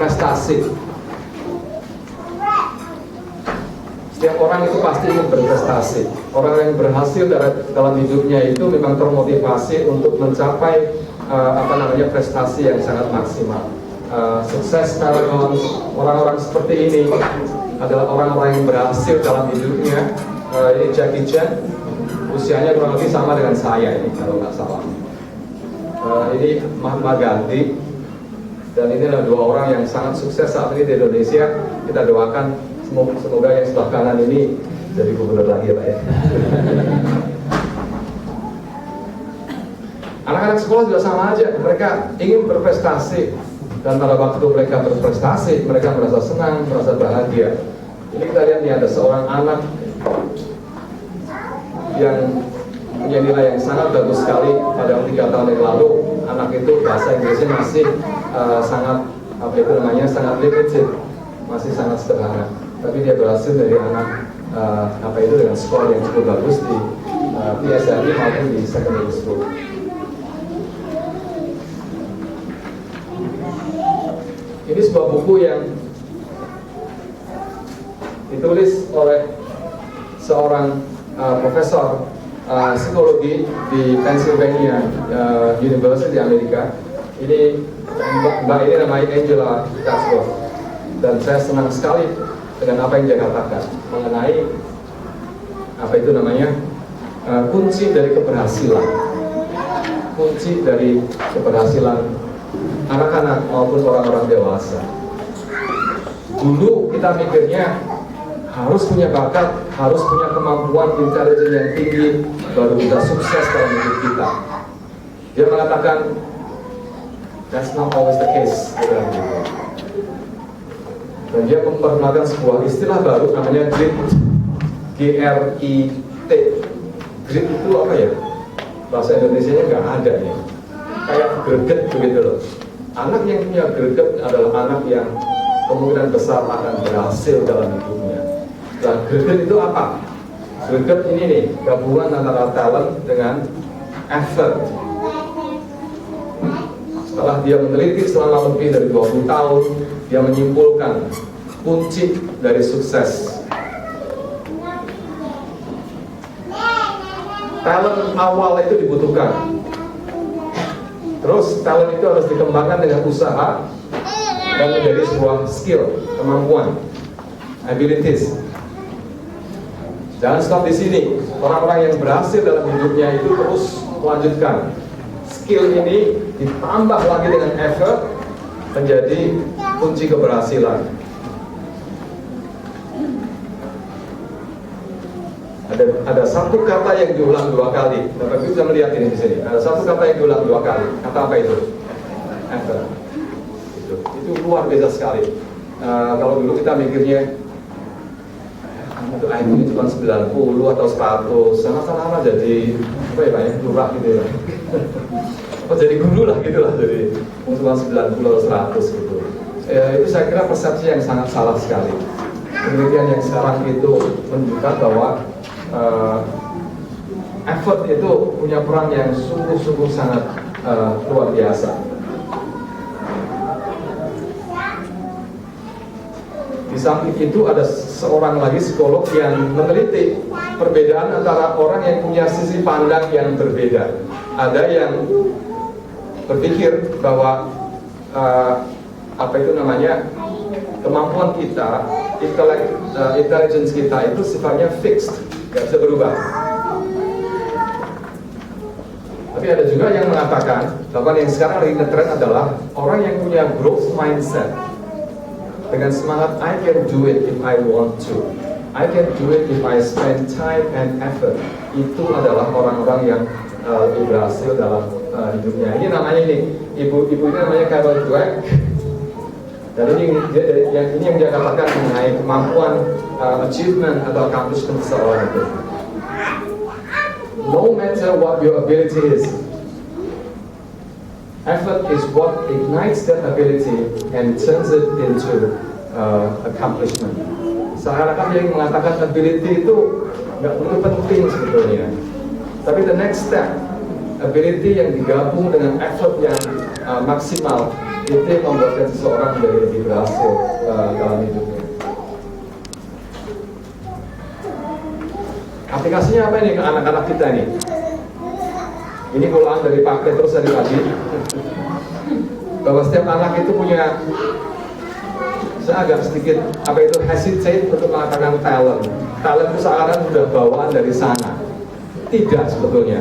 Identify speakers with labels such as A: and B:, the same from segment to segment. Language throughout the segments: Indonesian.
A: prestasi. Setiap orang itu pasti ingin berprestasi. Orang yang berhasil dalam hidupnya itu memang termotivasi untuk mencapai prestasi yang sangat maksimal. Sukses marathon, orang-orang seperti ini adalah orang-orang yang berhasil dalam hidupnya. Ini Jackie Chan, usianya kurang lebih sama dengan saya ini kalau nggak salah. Ini Mahatma Gandhi, dan ini adalah dua orang yang sangat sukses saat ini di Indonesia. Kita doakan semoga yang sebelah kanan ini jadi gubernur lagi ya Pak ya. Anak-anak sekolah juga sama aja, mereka ingin berprestasi, dan pada waktu mereka berprestasi, mereka merasa senang, merasa bahagia. Ini kita lihat nih, ada seorang anak yang punya nilai yang sangat bagus sekali pada 3 tahun yang lalu. Anak itu bahasa Inggrisnya masih sangat limited, masih sangat sederhana. Tapi dia berhasil dari anak dengan skor yang cukup bagus di PSLE maupun di secondary school. Ini sebuah buku yang ditulis oleh seorang profesor psikologi di Pennsylvania University di Amerika. Ini Mbak ini namanya Angela Duckworth, dan saya senang sekali dengan apa yang dia katakan mengenai kunci dari keberhasilan, kunci dari keberhasilan anak-anak maupun orang-orang dewasa. Dulu kita mikirnya harus punya bakat, harus punya kemampuan intelijen yang tinggi, baru kita sukses dalam hidup kita. Dia mengatakan, that's not always the case. Dan dia memperkenalkan sebuah istilah baru namanya grit, G-R-I-T. Grit itu apa ya? Bahasa Indonesianya nggak ada ya. Kayak greget begitu loh. Anak yang punya greget adalah anak yang kemungkinan besar akan berhasil dalam hidupnya. Nah, greget itu apa? Greget ini nih, gabungan antara talent dengan effort. Setelah dia meneliti selama lebih dari 20 tahun, dia menyimpulkan kunci dari sukses. Talent awal itu dibutuhkan. Terus talent itu harus dikembangkan dengan usaha dan menjadi sebuah skill, kemampuan, abilities. Jangan stop di sini. Orang-orang yang berhasil dalam hidupnya itu terus melanjutkan. Skill ini ditambah lagi dengan effort menjadi kunci keberhasilan. Ada satu kata yang diulang 2 kali. Bapak Ibu bisa melihat ini di sini. Ada satu kata yang diulang 2 kali. Kata apa itu? Effort. Itu luar biasa sekali. Kalau dulu kita mikirnya untuk IQ ini cuma 90 atau 100, sama-sama jadi apa ya Pak ya, lurah gitu ya. Atau jadi guru lah gitu lah, jadi cuma 90 atau 100 gitu. Itu saya kira persepsi yang sangat salah sekali. Penelitian yang sekarang itu menunjukkan bahwa effort itu punya peran yang sungguh-sungguh sangat luar biasa. Di samping itu ada seorang lagi psikolog yang meneliti perbedaan antara orang yang punya sisi pandang yang berbeda. Ada yang berpikir bahwa kemampuan kita, intelligence kita itu sifatnya fixed, nggak bisa berubah. Tapi ada juga yang mengatakan bahwa yang sekarang lagi ngetren adalah orang yang punya growth mindset. Dengan semangat, I can do it if I want to. I can do it if I spend time and effort. Itu adalah orang-orang yang lebih berhasil dalam hidupnya. Ini namanya ibu ini namanya Carol Dweck. Dan ini yang dia katakan mengenai kemampuan achievement atau accomplishment seseorang itu. No matter what your ability is, effort is what ignites that ability and turns it into accomplishment. Seakan-akan dia mengatakan ability itu nggak perlu penting sebetulnya, tapi the next step, ability yang digabung dengan effort yang maksimal, itu yang membuatkan seseorang menjadi lebih berhasil dalam hidupnya. Aplikasinya apa ini ke anak-anak kita nih? Ini pulaan dari Pak Petrus tadi, bahwa setiap anak itu punya, saya agak sedikit hesitate untuk mengatakan talent. Talent itu seakan sudah bawaan dari sana. Tidak sebetulnya.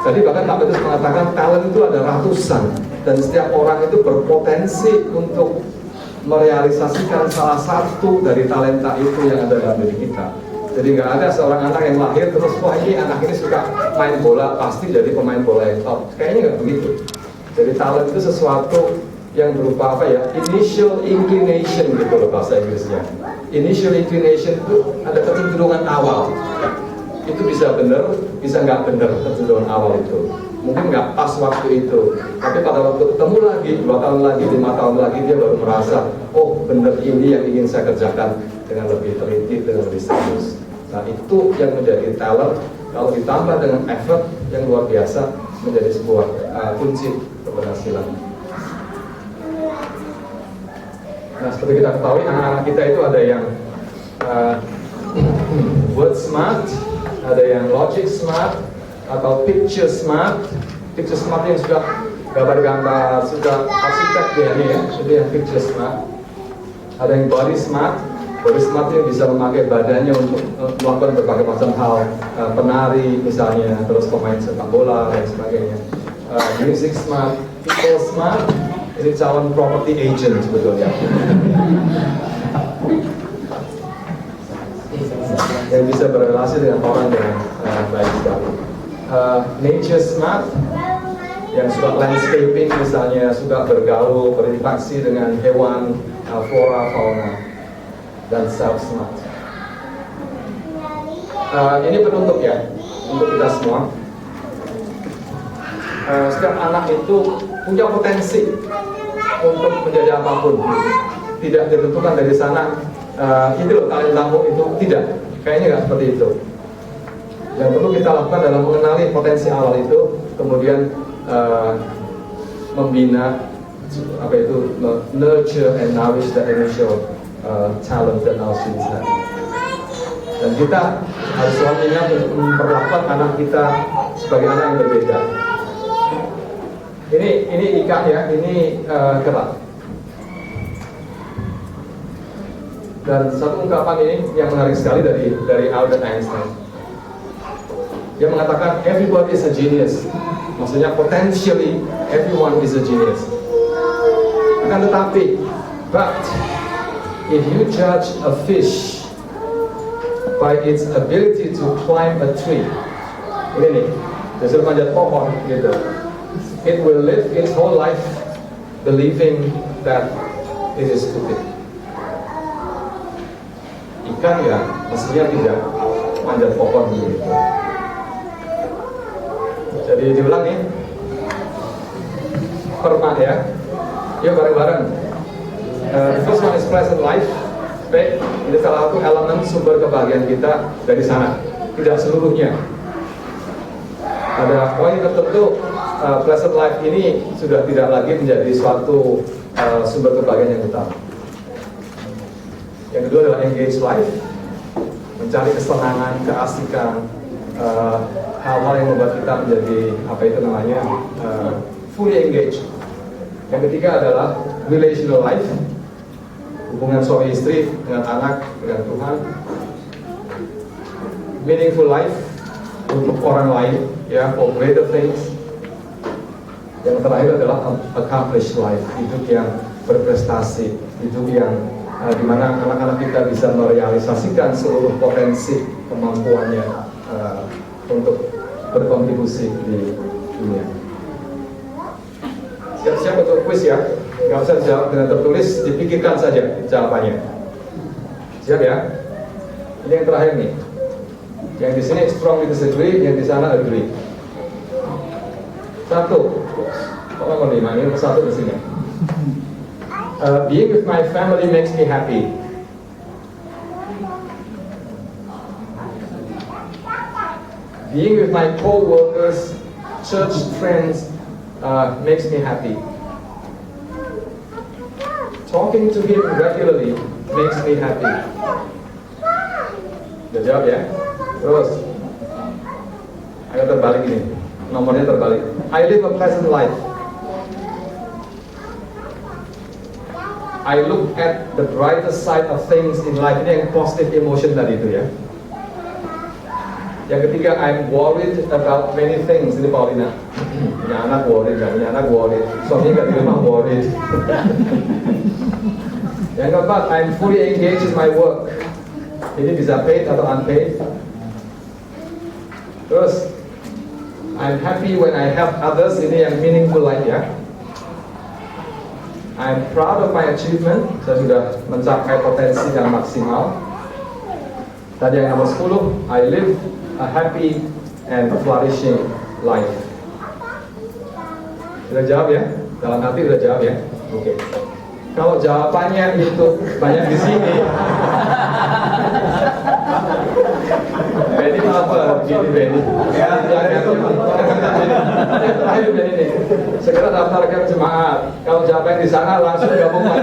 A: Tadi bahkan Pak Petrus mengatakan talent itu ada ratusan, dan setiap orang itu berpotensi untuk merealisasikan salah satu dari talenta itu yang ada dalam diri kita. Jadi nggak ada seorang anak yang lahir terus, wah ini anak ini suka main bola, pasti jadi pemain bola yang top. Kayaknya nggak begitu. Jadi talent itu sesuatu yang berupa initial inclination gitu loh bahasa Inggrisnya. Initial inclination itu ada kecenderungan awal. Itu bisa benar, bisa nggak benar kecenderungan awal itu. Mungkin nggak pas waktu itu, tapi pada waktu ketemu lagi, 2 tahun lagi, 5 tahun lagi, dia baru merasa, oh benar ini yang ingin saya kerjakan dengan lebih teliti, dengan lebih serius. Nah itu yang menjadi talent, kalau ditambah dengan effort yang luar biasa, menjadi sebuah kunci keberhasilan. Nah seperti kita ketahui, anak-anak kita itu ada yang word smart, ada yang logic smart, atau picture smart. Picture smart yang sudah gambar-gambar, sudah arsitek dia nih ya, itu yang picture smart. Ada yang body smart. Body smart yang bisa memakai badannya untuk melakukan berbagai macam hal, penari misalnya, terus pemain sepak bola dan sebagainya. Music smart, people smart, ini calon property agent sebetulnya. Yang bisa berrelasi dengan orang dengan baik sekali. Nature smart, yang suka landscaping misalnya, suka bergaul, berinteraksi dengan hewan, flora, fauna, dan self smart. Ini penutup ya untuk kita semua. Setiap anak itu punya potensi untuk menjadi apapun, tidak ditentukan dari sana. Itu loh talentamu itu, tidak, kayaknya nggak seperti itu. Yang perlu kita lakukan adalah mengenali potensi awal itu, kemudian membina nurture and nourish the initial talent that our students have. Dan kita harus selalu ingat untuk memperlakukan anak kita sebagai anak yang berbeda. Ini ikan ya, ini kerak. Dan satu ungkapan ini yang menarik sekali dari Albert Einstein. Dia mengatakan everybody is a genius. Maksudnya potentially everyone is a genius. Akan tetapi, but if you judge a fish by its ability to climb a tree, ini nih, disuruh manjat pohon gitu, it will live its whole life believing that it is stupid. Ikan ya, mestinya tidak manjat pohon gitu. Jadi diulang nih, perma ya, yuk bareng-bareng. First one is present life. Baik, ini salah satu elemen sumber kebahagiaan kita dari sana. Tidak seluruhnya. Ada poin tertentu, present life ini sudah tidak lagi menjadi suatu sumber kebahagiaan yang utama. Yang kedua adalah engage life, mencari kesenangan, keasikan, hal-hal yang membuat kita menjadi fully engaged. Yang ketiga adalah relational life, hubungan suami istri dengan anak, dengan Tuhan. Meaningful life, untuk orang lain, ya, for greater things. Yang terakhir adalah accomplished life, hidup yang berprestasi, hidup yang dimana anak-anak kita bisa merealisasikan seluruh potensi kemampuannya untuk berkontribusi di dunia. Siap-siap untuk kuis ya, nggak usah dijawab dengan tertulis, dipikirkan saja jawabannya. Siap ya? Ini yang terakhir nih. Yang di sini strongly disagree, yang di sana agree. Satu, kok nomor 5, ini nomor 1 di sini. Being with my family makes me happy. Being with my co-workers, church friends makes me happy. talking to him regularly makes me happy. Udah jawab ya? Terus, agak terbalik ini, nomornya terbalik. I live a pleasant life. I look at the brighter side of things in life. Ini yang positive emotion tadi itu ya. Yang ketiga, I'm worried about many things. Ini Paulina. Punya anak worried, gak punya anak worried. Suaminya gak di rumah worried. Yang keempat, I'm fully engaged in my work. Ini bisa paid atau unpaid. Terus, I'm happy when I help others. Ini yang meaningful life ya. I'm proud of my achievement. Saya sudah mencapai potensi yang maksimal. Tadi yang nomor 10, I live a happy and flourishing life. Sudah jawab ya? Dalam hati sudah jawab ya? Oke. Kalau jawabannya itu banyak di sini, Benny apa? Gini Benny. Terakhir Benny, segera daftarkan jemaat. Kalau jawabannya di sana langsung gabung ya.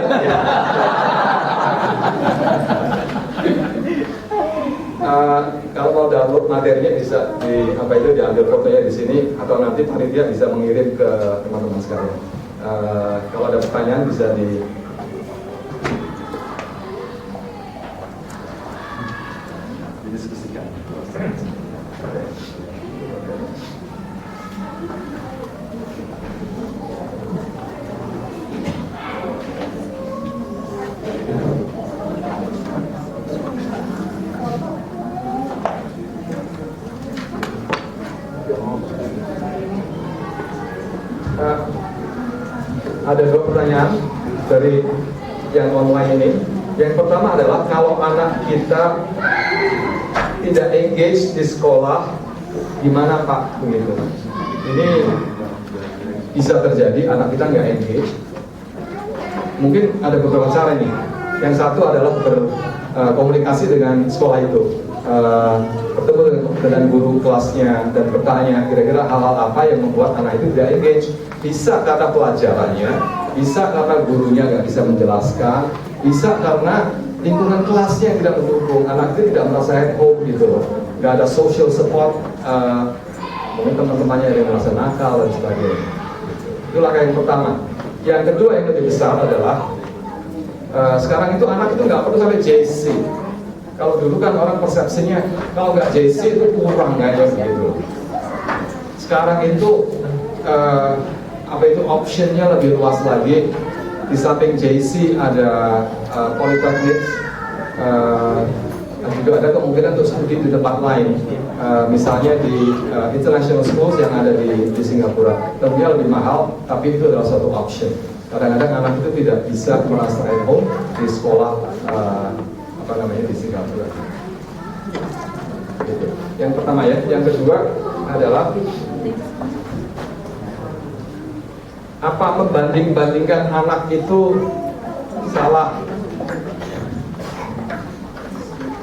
A: Kalau mau download materinya bisa diambil fotonya di sini atau nanti panitia bisa mengirim ke teman-teman sekalian. Kalau ada pertanyaan bisa didiskusikan. Ada dua pertanyaan dari yang online ini. Yang pertama adalah kalau anak kita tidak engage di sekolah, gimana Pak? Begitu. Ini bisa terjadi anak kita nggak engage. Mungkin ada beberapa cara nih. Yang satu adalah berkomunikasi dengan sekolah itu. Bertemu dengan guru kelasnya dan bertanya kira-kira hal-hal apa yang membuat anak itu tidak engage. Bisa karena pelajarannya, bisa karena gurunya nggak bisa menjelaskan, bisa karena lingkungan kelasnya yang tidak mendukung, anak itu tidak merasa at home gitu loh, nggak ada social support, mungkin teman-temannya yang merasa nakal dan sebagainya. Itu langkah yang pertama. Yang kedua yang lebih besar adalah sekarang itu anak itu nggak perlu sampai JC. Kalau dulu kan orang persepsinya kalau nggak JC itu kurang kayaknya gitu. Sekarang itu optionnya lebih luas lagi. Di samping JC ada Politeknik, juga ada kemungkinan untuk studi di tempat lain, misalnya di international schools yang ada di Singapura. Tentunya lebih mahal, tapi itu adalah suatu option. Kadang-kadang anak itu tidak bisa merasa at home di sekolah di Singapura. Gitu. Yang pertama ya. Yang kedua adalah apa membanding-bandingkan anak itu salah?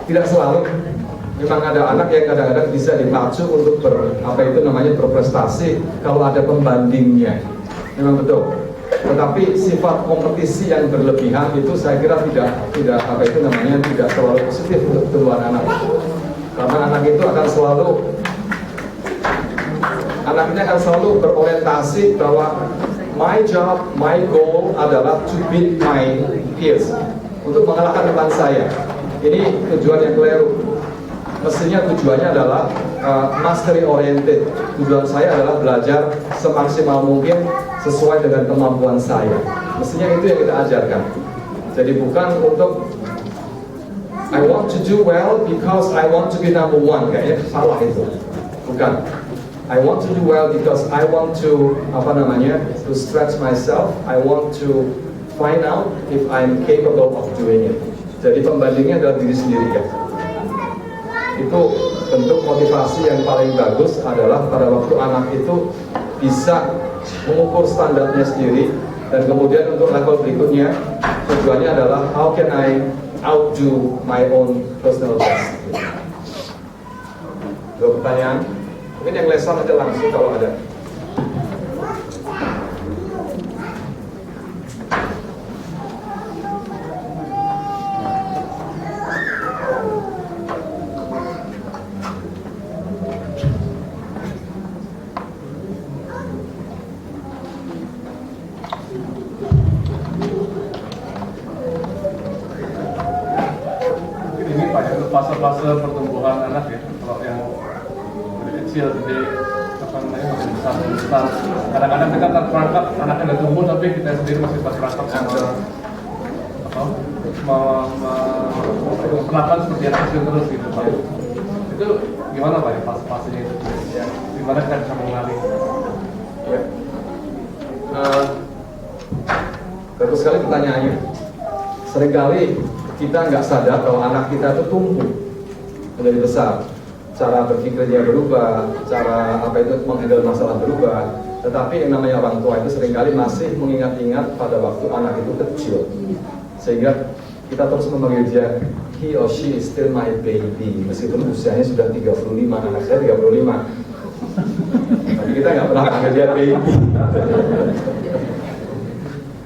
A: Tidak selalu. Memang ada anak yang kadang-kadang bisa dipacu untuk berprestasi kalau ada pembandingnya. Memang betul. Tetapi sifat kompetisi yang berlebihan itu saya kira tidak terlalu positif untuk tumbuhan anak. Karena anak itu akan selalu berorientasi bahwa my job, my goal adalah to beat my peers, untuk mengalahkan teman saya. Ini tujuan yang keliru. Mestinya tujuannya adalah mastery oriented. Tujuan saya adalah belajar semaksimal mungkin sesuai dengan kemampuan saya. Mestinya itu yang kita ajarkan. Jadi bukan untuk I want to do well because I want to be number one. Kayaknya salah itu. Bukan. I want to do well because I want to to stretch myself. I want to find out if I'm capable of doing it. Jadi pembandingnya adalah diri sendiri ya. Itu bentuk motivasi yang paling bagus adalah pada waktu anak itu bisa mengukur standarnya sendiri, dan kemudian untuk level berikutnya tujuannya adalah how can I outdo my own personal best. Dua pertanyaan. Mungkin yang lesan aja langsung kalau ada.
B: fase-fase pertumbuhan anak ya, kalau yang dari kecil jadi apa namanya makin besar. Kadang-kadang kita terperangkap anaknya udah tumbuh tapi kita sendiri masih terperangkap sama memperlakukan seperti anak kecil terus gitu Pak. Itu gimana Pak ya fase-fasenya itu? Ya, gimana kita bisa mengenali?
A: Ya. Bagus sekali pertanyaannya. Seringkali kita nggak sadar kalau anak kita itu tumbuh menjadi besar. Cara berpikirnya berubah, cara menghandle masalah berubah. Tetapi yang namanya orang tua itu seringkali masih mengingat-ingat pada waktu anak itu kecil. Sehingga kita terus memanggil dia, he or she is still my baby. Meskipun usianya sudah 35, anak saya 35. Tapi kita nggak pernah panggil dia baby.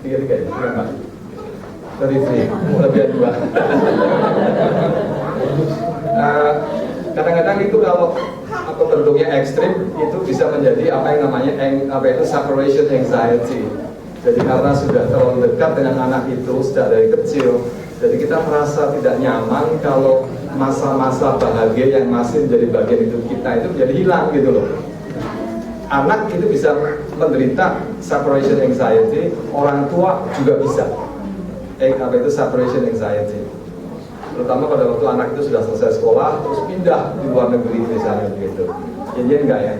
A: Tiga Mbak. 33, lebih dua. Kadang-kadang itu kalau atau bentuknya ekstrim itu bisa menjadi apa yang namanya separation anxiety. Jadi karena sudah terlalu dekat dengan anak itu sejak dari kecil, jadi kita merasa tidak nyaman kalau masa-masa bahagia yang masih menjadi bagian hidup kita itu menjadi hilang gitu loh. Anak itu bisa menderita separation anxiety, orang tua juga bisa. Separation anxiety. Terutama pada waktu anak itu sudah selesai sekolah, terus pindah di luar negeri misalnya begitu. Jadi enggak ya?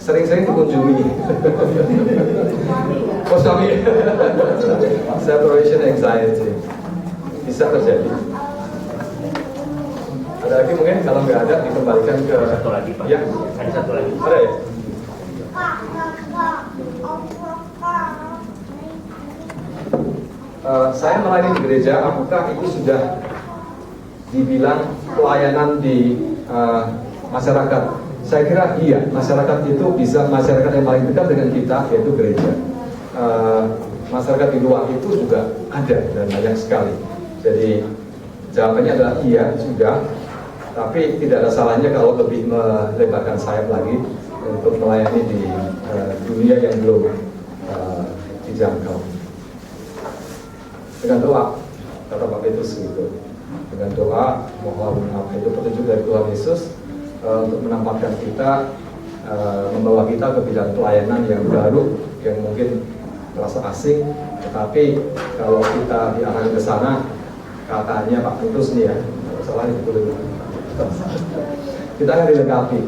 A: Sering-sering dikunjungi. Oh suami. Separation anxiety bisa terjadi. Ada lagi mungkin? Kalau nggak ada dikembalikan ke
C: satu lagi Pak.
A: Ya.
C: Ada satu lagi.
A: Ada ya? Saya melayani di gereja, apakah itu sudah dibilang pelayanan di masyarakat? Saya kira iya, masyarakat itu bisa, masyarakat yang paling dekat dengan kita yaitu gereja. Masyarakat di luar itu juga ada dan banyak sekali. Jadi jawabannya adalah iya, sudah. Tapi tidak ada salahnya kalau lebih melebarkan sayap lagi untuk melayani di dunia yang belum dijangkau. Dengan doa, kata Pak Petrus gitu. Dengan doa, mohon itu petunjuk dari Tuhan Yesus untuk menampakkan kita, membawa kita ke bidang pelayanan yang baru, yang mungkin terasa asing. Tetapi kalau kita diarahkan ke sana, katanya Pak Petrus nih ya, salah itu dulu. Kita akan dilengkapi.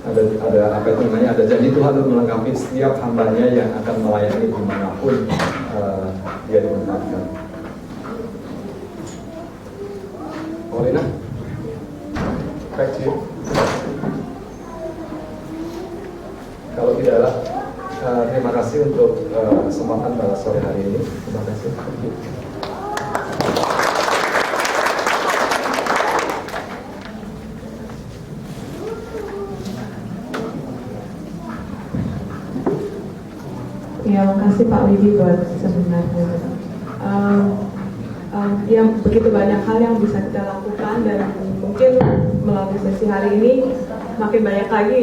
A: Ada apa itu namanya? Ada janji Tuhan untuk melengkapi setiap hambanya yang akan melayani dimanapun dia ditempatkan. Paulina, back to you. Kalau tidak ada, terima kasih untuk kesempatan pada sore hari ini. Terima kasih.
D: Ya, makasih Pak Wibi buat seminarnya. Ya, begitu banyak hal yang bisa kita lakukan dan mungkin melalui sesi hari ini makin banyak lagi